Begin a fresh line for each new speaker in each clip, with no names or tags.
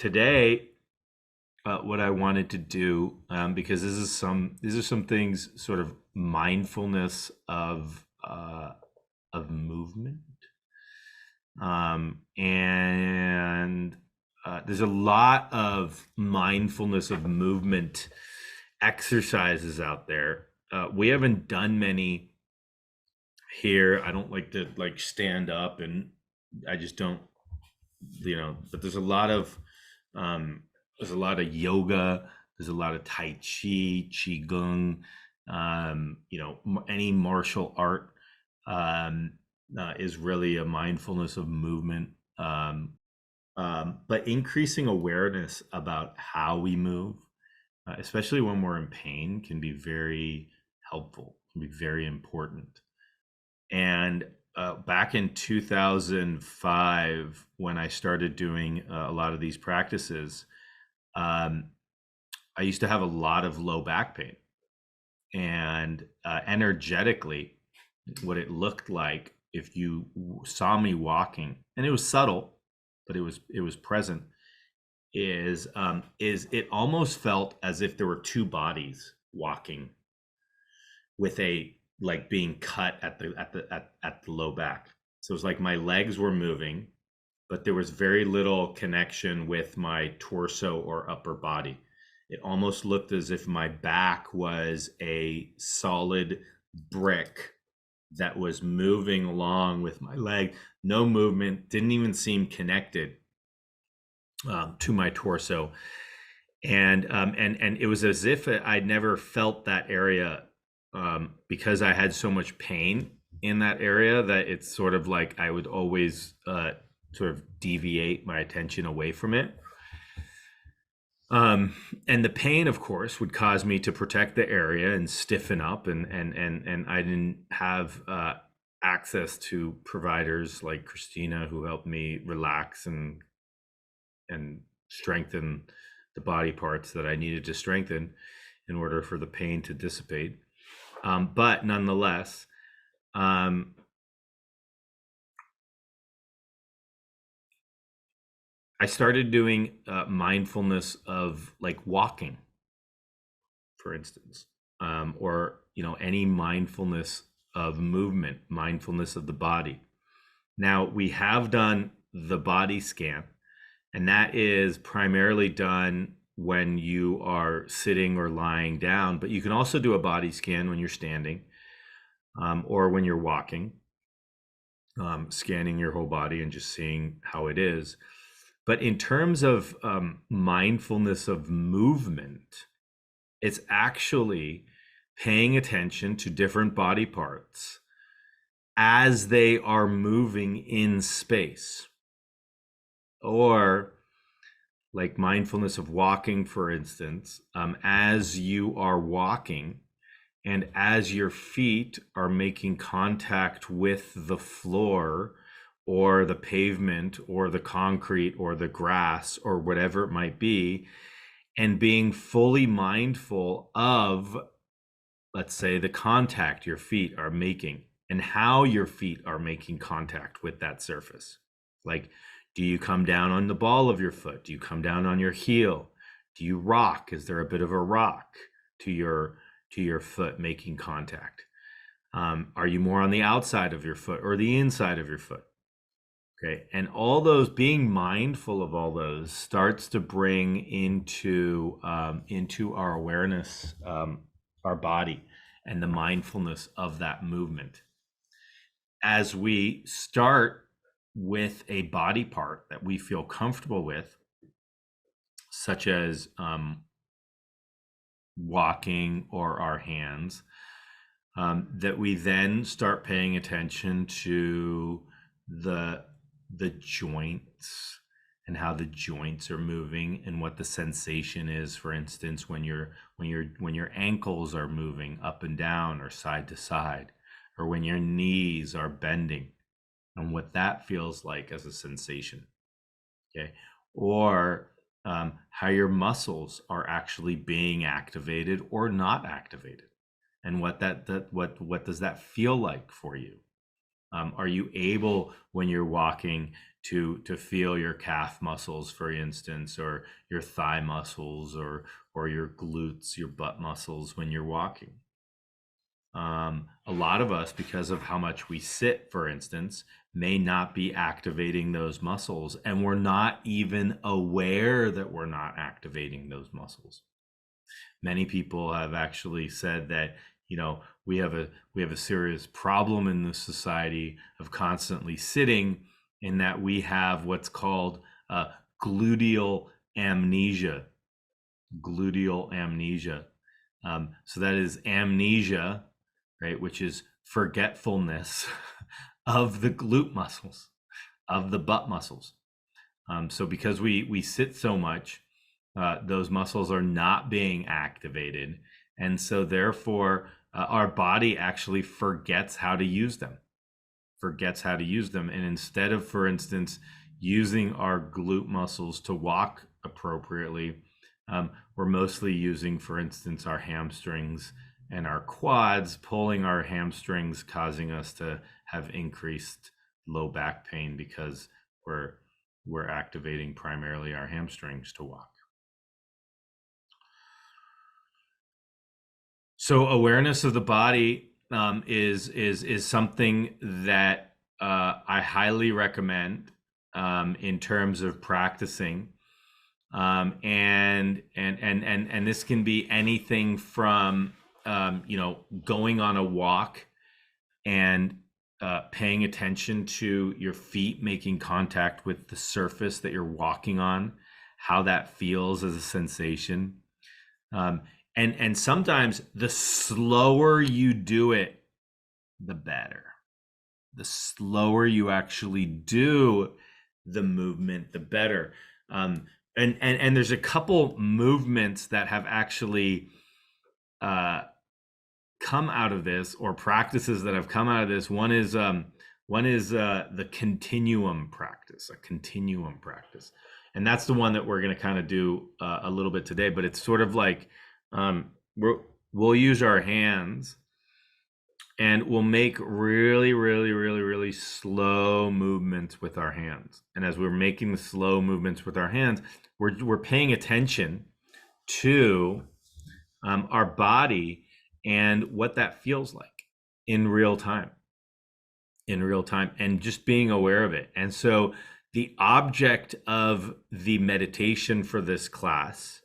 today, what I wanted to do, because these are some things, sort of mindfulness of movement, and there's a lot of mindfulness of movement exercises out there. We haven't done many here. I don't like to like stand up, and I just don't, but um, there's a lot of yoga, there's a lot of tai chi, qigong, any martial art um, is really a mindfulness of movement. Um, but increasing awareness about how we move, especially when we're in pain, can be very helpful, can be very important. And back in 2005, when I started doing a lot of these practices, um, I used to have a lot of low back pain. And energetically, what it looked like, if you saw me walking, and it was subtle, but it was present, is it almost felt as if there were two bodies walking, with a like being cut at the low back. So it was like my legs were moving, but there was very little connection with my torso or upper body. It almost looked as if my back was a solid brick that was moving along with my leg. No movement, didn't even seem connected to my torso. And it was as if I'd never felt that area, because I had so much pain in that area, that it's sort of like I would always sort of deviate my attention away from it. And the pain, of course, would cause me to protect the area and stiffen up, and I didn't have access to providers like Christina, who helped me relax and strengthen the body parts that I needed to strengthen in order for the pain to dissipate. But nonetheless, um, I started doing mindfulness of like walking, for instance, or any mindfulness of movement, mindfulness of the body. Now, we have done the body scan, and that is primarily done when you are sitting or lying down, but you can also do a body scan when you're standing, or when you're walking, scanning your whole body and just seeing how it is. But in terms of mindfulness of movement, it's actually paying attention to different body parts as they are moving in space. Or like mindfulness of walking, for instance, as you are walking and as your feet are making contact with the floor or the pavement or the concrete or the grass or whatever it might be, and being fully mindful of, let's say, the contact your feet are making and how your feet are making contact with that surface. Like, do you come down on the ball of your foot? Do you come down on your heel? Do you rock? Is there a bit of a rock to your foot making contact? Are you more on the outside of your foot or the inside of your foot? Okay, and all those, being mindful of all those, starts to bring into our awareness, our body, and the mindfulness of that movement. As we start with a body part that we feel comfortable with, such as walking or our hands, that we then start paying attention to the joints and how the joints are moving and what the sensation is. For instance, when your ankles are moving up and down or side to side, or when your knees are bending, and what that feels like as a sensation. Okay, or how your muscles are actually being activated or not activated, and what does that feel like for you. Are you able, when you're walking, to feel your calf muscles, for instance, or your thigh muscles, or your glutes, your butt muscles when you're walking. A lot of us, because of how much we sit, for instance, may not be activating those muscles, and we're not even aware that we're not activating those muscles. Many people have actually said that, we have a serious problem in the society of constantly sitting, in that we have what's called gluteal amnesia. Gluteal amnesia. So that is amnesia, right, which is forgetfulness of the glute muscles, of the butt muscles. So because we sit so much, those muscles are not being activated, and so therefore our body actually forgets how to use them. And instead of, for instance, using our glute muscles to walk appropriately, we're mostly using, for instance, our hamstrings and our quads, pulling our hamstrings, causing us to have increased low back pain, because we're activating primarily our hamstrings to walk. So awareness of the body is something that I highly recommend in terms of practicing. And this can be anything from going on a walk and paying attention to your feet making contact with the surface that you're walking on, how that feels as a sensation. And sometimes the slower you do it, the better. The slower you actually do the movement, the better. And there's a couple movements that have actually come out of this, or practices that have come out of this. One is the continuum practice, and that's the one that we're going to kind of do a little bit today. But it's sort of like we'll use our hands, and we'll make really, really, really, really slow movements with our hands. And as we're making the slow movements with our hands, we're paying attention to our body and what that feels like in real time, and just being aware of it. And so the object of the meditation for this class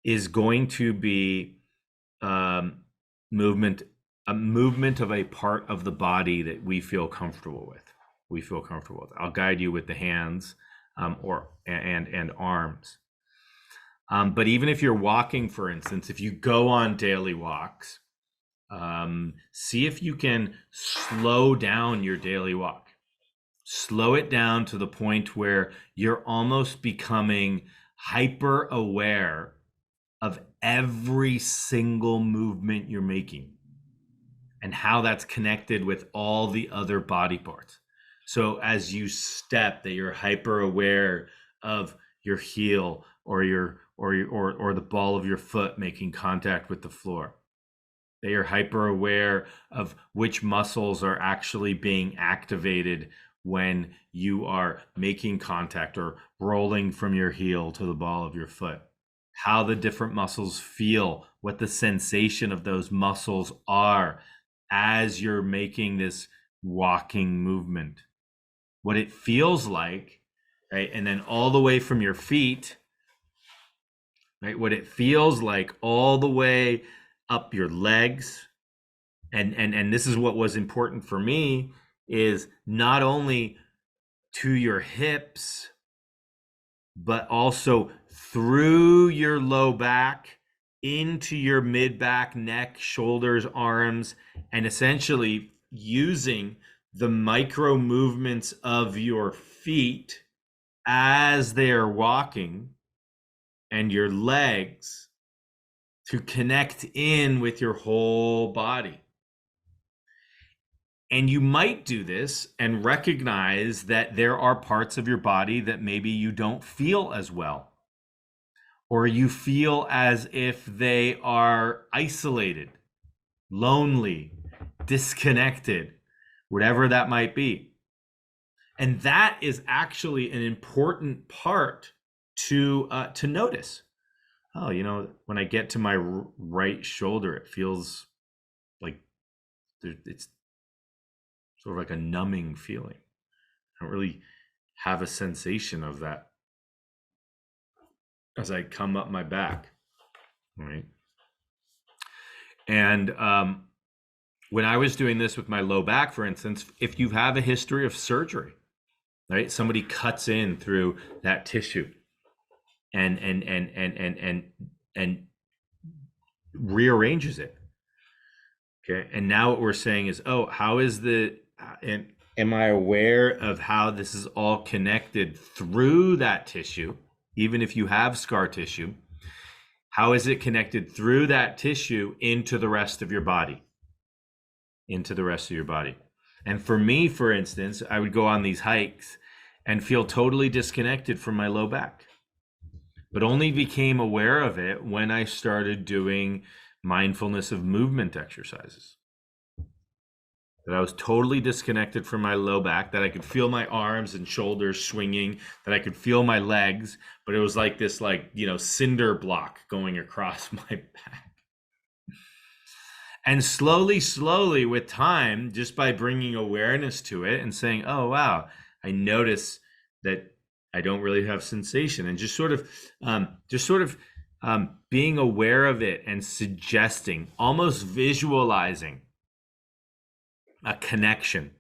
is going to be movement, a movement of a part of the body that we feel comfortable with. I'll guide you with the hands and arms. But even if you're walking, for instance, if you go on daily walks, see if you can slow down your daily walk. Slow it down to the point where you're almost becoming hyper aware of every single movement you're making and how that's connected with all the other body parts. So as you step, that you're hyper aware of your heel or the ball of your foot making contact with the floor. That you're hyper aware of which muscles are actually being activated when you are making contact or rolling from your heel to the ball of your foot. How the different muscles feel, what the sensation of those muscles are as you're making this walking movement, what it feels like, right? And then all the way from your feet, right? What it feels like all the way up your legs. And this is what was important for me, is not only to your hips, but also through your low back into your mid back, neck, shoulders, arms, and essentially using the micro movements of your feet as they are walking and your legs to connect in with your whole body. And you might do this and recognize that there are parts of your body that maybe you don't feel as well, or you feel as if they are isolated, lonely, disconnected, whatever that might be. And that is actually an important part to notice. Oh, when I get to my right shoulder, it feels like it's sort of like a numbing feeling. I don't really have a sensation of that as I come up my back, right? And when I was doing this with my low back, for instance, if you have a history of surgery, right, somebody cuts in through that tissue and rearranges it. Okay, and now what we're saying is, oh, how is and am I aware of how this is all connected through that tissue, even if you have scar tissue? How is it connected through that tissue into the rest of your body? Into the rest of your body. And for me, for instance, I would go on these hikes and feel totally disconnected from my low back, but only became aware of it when I started doing mindfulness of movement exercises. That I was totally disconnected from my low back, that I could feel my arms and shoulders swinging, that I could feel my legs, but it was like this, cinder block going across my back. And slowly with time, just by bringing awareness to it and saying, oh, wow, I notice that I don't really have sensation, and just sort of being aware of it and suggesting, almost visualizing a connection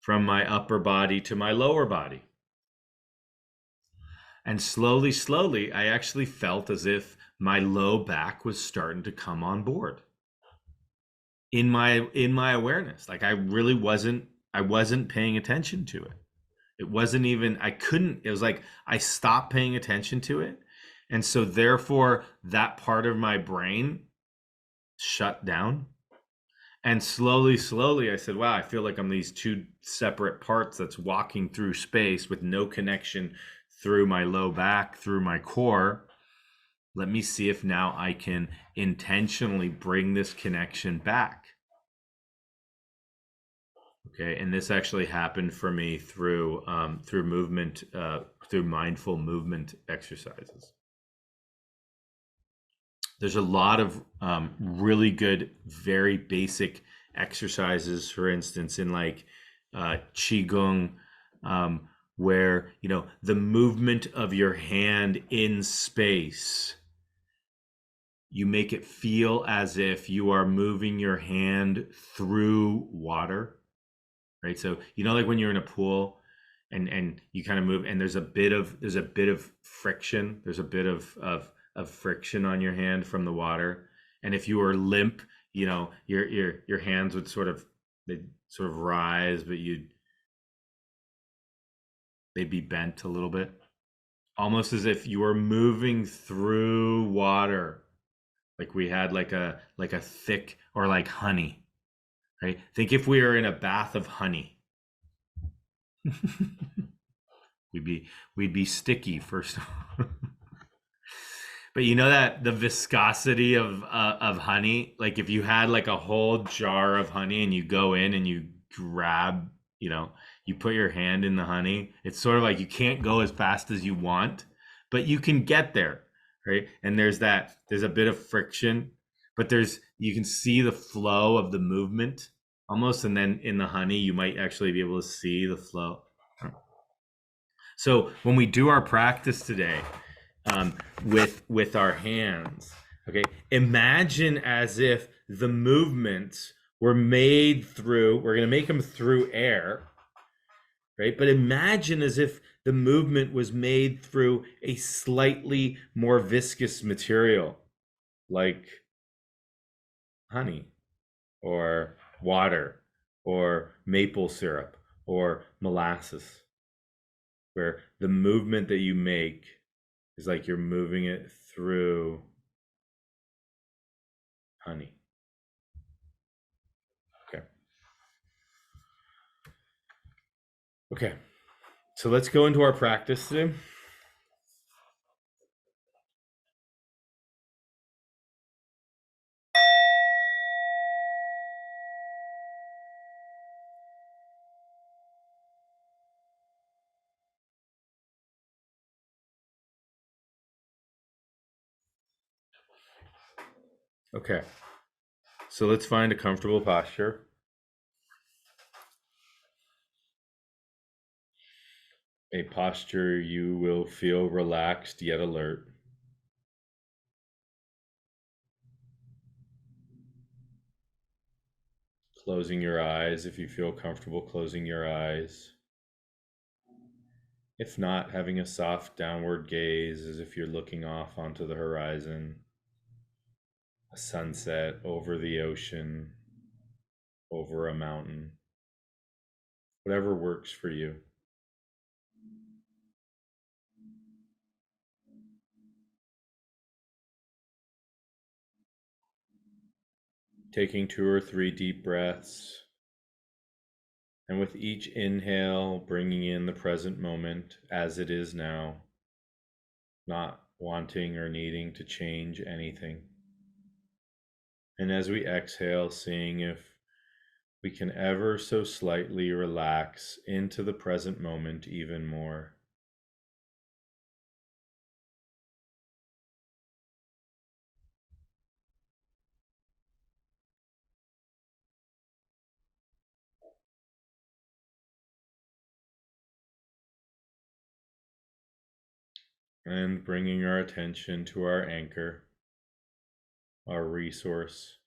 from my upper body to my lower body. And slowly, I actually felt as if my low back was starting to come on board in my awareness. Like I wasn't paying attention to it. It wasn't even, it was like I stopped paying attention to it. And so therefore that part of my brain shut down. And slowly I said, wow, I feel like I'm these two separate parts that's walking through space with no connection through my low back, through my core. Let me see if now I can intentionally bring this connection back. Okay, and this actually happened for me through movement, through mindful movement exercises. There's a lot of really good, very basic exercises, for instance, in like Qigong, where, the movement of your hand in space, you make it feel as if you are moving your hand through water, right? So, like when you're in a pool and you kind of move, and there's a bit of friction, there's a bit of friction on your hand from the water. And if you were limp, your hands would they'd sort of rise, but they'd be bent a little bit, almost as if you were moving through water. Like we had like a thick, or like honey, right? Think if we were in a bath of honey. we'd be sticky first. But that the viscosity of honey, like if you had like a whole jar of honey and you go in and you grab, you put your hand in the honey, it's sort of like you can't go as fast as you want, but you can get there, right? And there's a bit of friction, but you can see the flow of the movement almost, and then in the honey you might actually be able to see the flow. So when we do our practice today, with our hands, okay, imagine as if the movements were made through, we're going to make them through air, right? But imagine as if the movement was made through a slightly more viscous material, like honey or water or maple syrup or molasses, where the movement that you make is like you're moving it through honey. Okay. So let's go into our practice today. Okay, so let's find a comfortable posture. A posture you will feel relaxed yet alert. Closing your eyes if you feel comfortable closing your eyes. If not, having a soft downward gaze as if you're looking off onto the horizon, a sunset over the ocean, over a mountain, whatever works for you. Taking 2 or 3 deep breaths, and with each inhale, bringing in the present moment as it is now, not wanting or needing to change anything. And as we exhale, seeing if we can ever so slightly relax into the present moment even more. And bringing our attention to our anchor, our resource,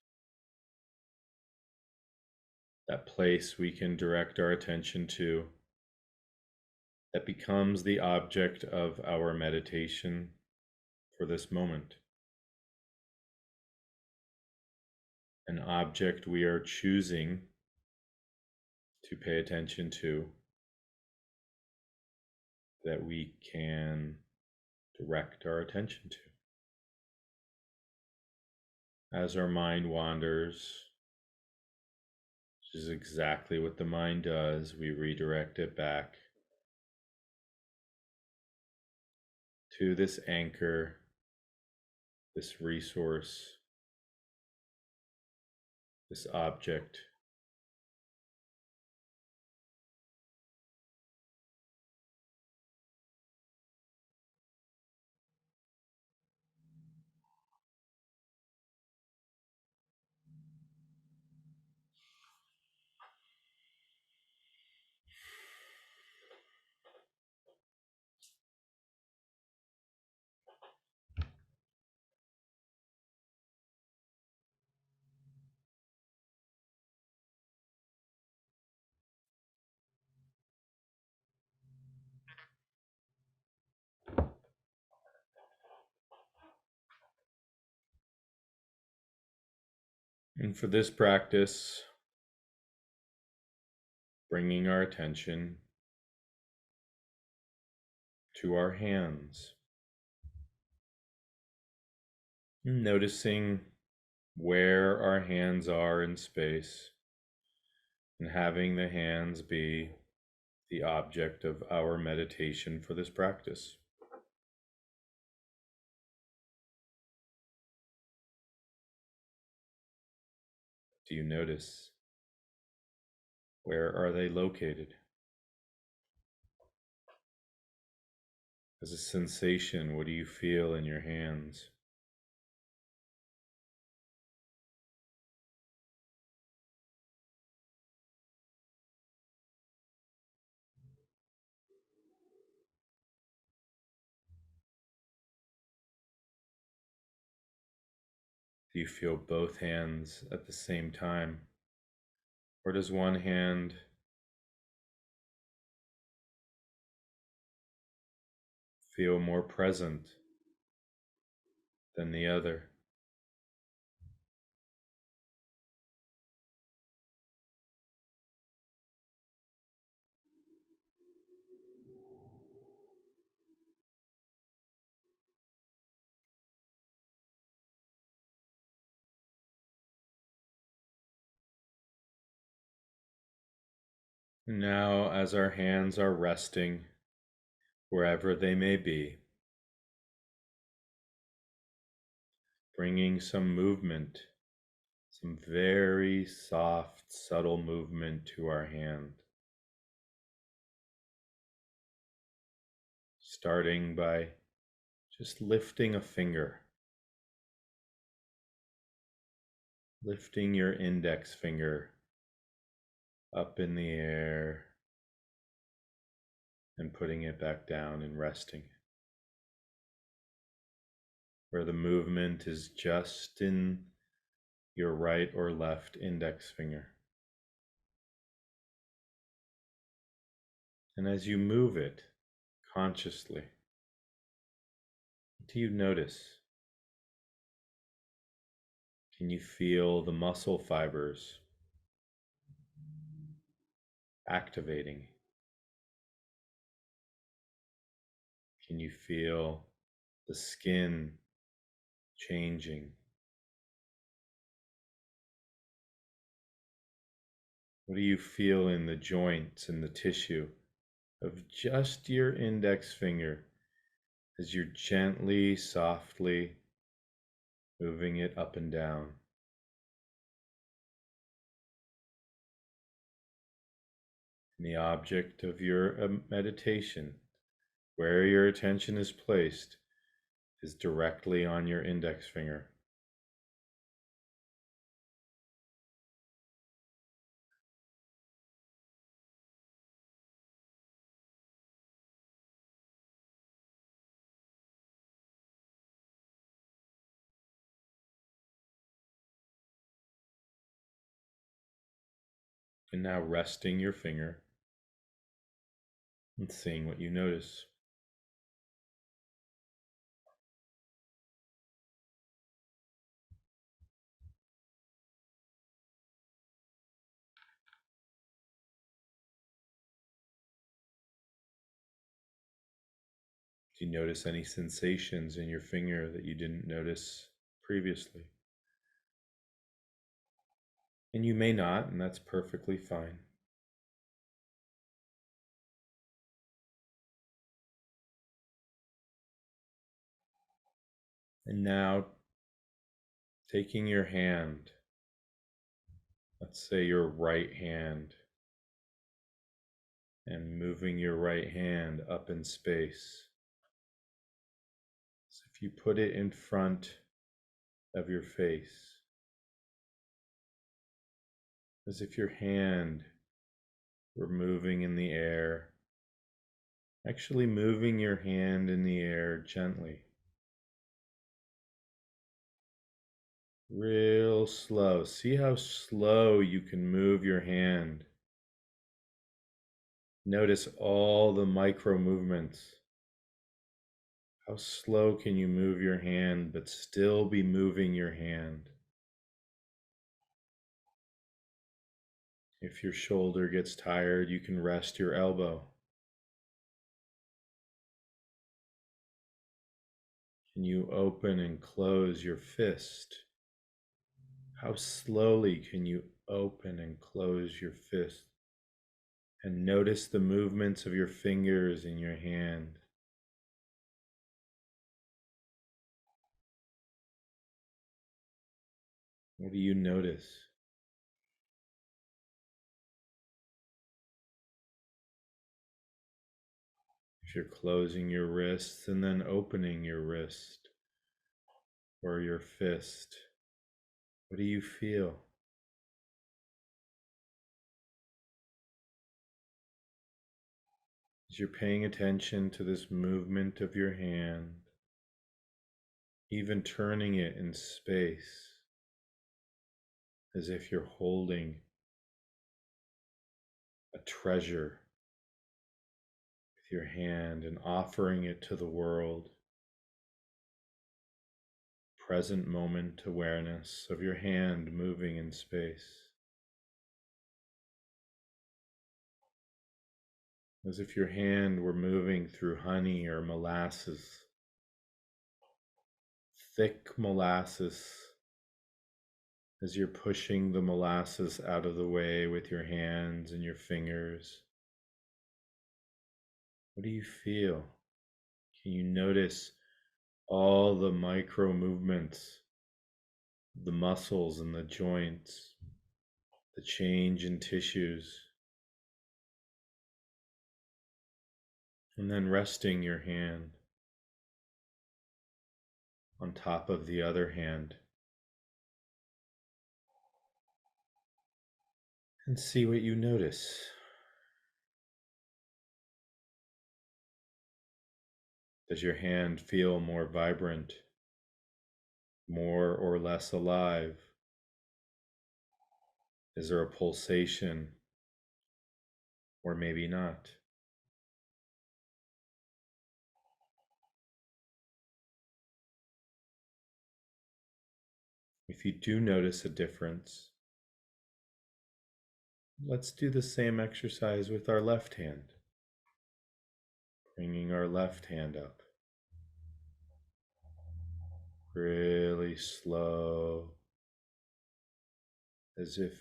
that place we can direct our attention to, that becomes the object of our meditation for this moment. An object we are choosing to pay attention to, that we can direct our attention to. As our mind wanders, which is exactly what the mind does, we redirect it back to this anchor, this resource, this object. And for this practice, bringing our attention to our hands, noticing where our hands are in space, and having the hands be the object of our meditation for this practice. Do you notice? Where are they located? As a sensation, what do you feel in your hands? Do you feel both hands at the same time? Or does one hand feel more present than the other? Now, as our hands are resting wherever they may be, bringing some movement, some very soft, subtle movement to our hand. Starting by just lifting a finger, lifting your index finger up in the air and putting it back down and resting, where the movement is just in your right or left index finger. And as you move it consciously, what do you notice? Can you feel the muscle fibers activating? Can you feel the skin changing? What do you feel in the joints and the tissue of just your index finger as you're gently, softly moving it up and down? And the object of your meditation, where your attention is placed, is directly on your index finger. And now resting your finger and seeing what you notice. Do you notice any sensations in your finger that you didn't notice previously? And you may not, and that's perfectly fine. And now, taking your hand, let's say your right hand, and moving your right hand up in space. So if you put it in front of your face, as if your hand were moving in the air, actually moving your hand in the air gently. Real slow. See how slow you can move your hand. Notice all the micro movements. How slow can you move your hand but still be moving your hand? If your shoulder gets tired, you can rest your elbow. Can you open and close your fist? How slowly can you open and close your fist? And notice the movements of your fingers in your hand. What do you notice? If you're closing your wrists and then opening your wrist or your fist, what do you feel? As you're paying attention to this movement of your hand, even turning it in space, as if you're holding a treasure with your hand and offering it to the world. Present moment awareness of your hand moving in space. As if your hand were moving through honey or molasses, thick molasses, as you're pushing the molasses out of the way with your hands and your fingers. What do you feel? Can you notice all the micro movements, the muscles and the joints, the change in tissues? And then resting your hand on top of the other hand. And see what you notice. Does your hand feel more vibrant, more or less alive? Is there a pulsation, or maybe not? If you do notice a difference, let's do the same exercise with our left hand. Bringing our left hand up. Really slow, as if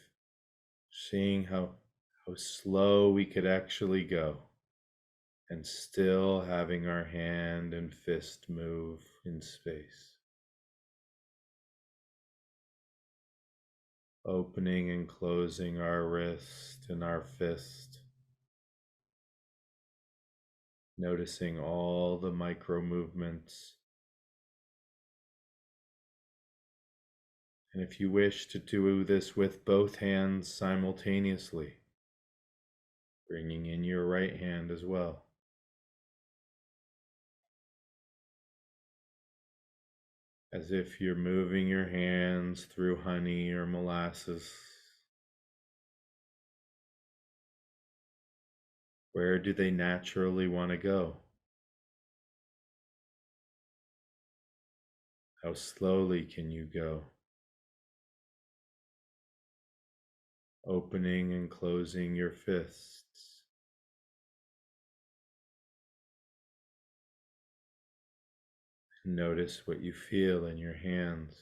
seeing how slow we could actually go, and still having our hand and fist move in space. Opening and closing our wrist and our fist. Noticing all the micro movements. And if you wish to do this with both hands simultaneously, bringing in your right hand as well. As if you're moving your hands through honey or molasses. Where do they naturally want to go? How slowly can you go? Opening and closing your fists. Notice what you feel in your hands.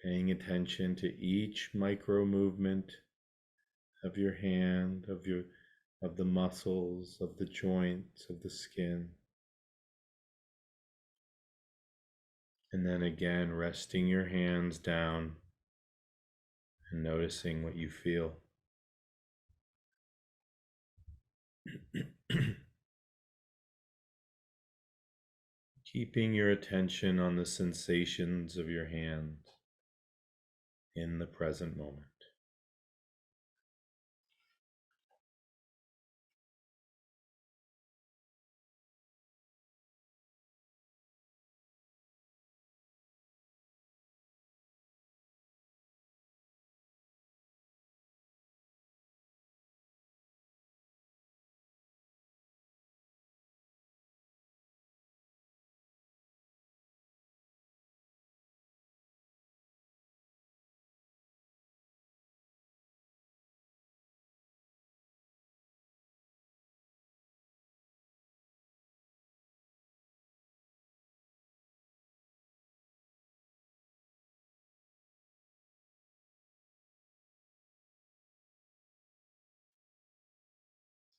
Paying attention to each micro movement of your hand, of the muscles, of the joints, of the skin. And then again, resting your hands down and noticing what you feel. Keeping your attention on the sensations of your hand in the present moment.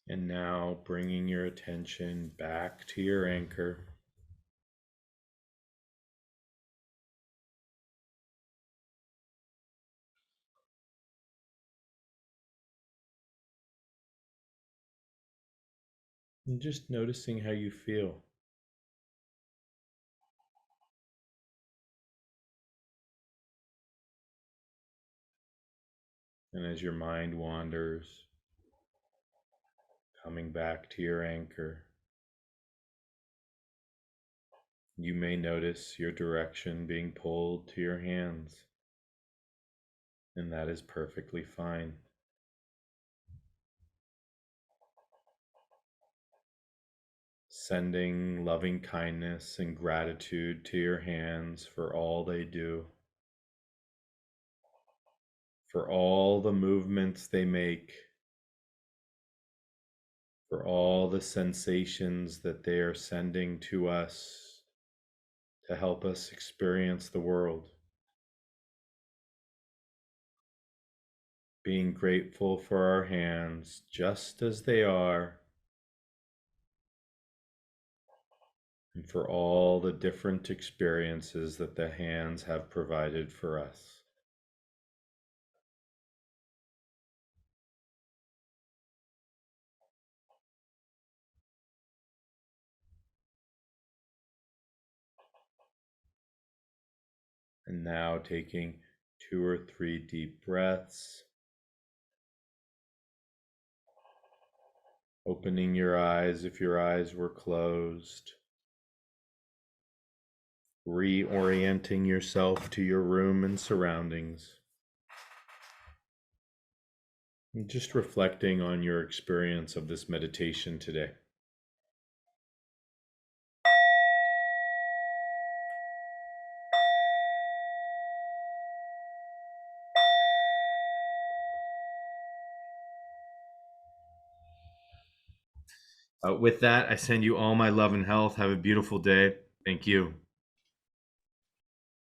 And now bringing your attention back to your anchor. And just noticing how you feel. And as your mind wanders, coming back to your anchor, you may notice your direction being pulled to your hands, and that is perfectly fine. Sending loving kindness and gratitude to your hands for all they do, for all the movements they make, for all the sensations that they are sending to us to help us experience the world. Being grateful for our hands just as they are, and for all the different experiences that the hands have provided for us. And now taking 2 or 3 deep breaths. Opening your eyes if your eyes were closed. Reorienting yourself to your room and surroundings. And just reflecting on your experience of this meditation today. With that, I send you all my love and health. Have a beautiful day. Thank you.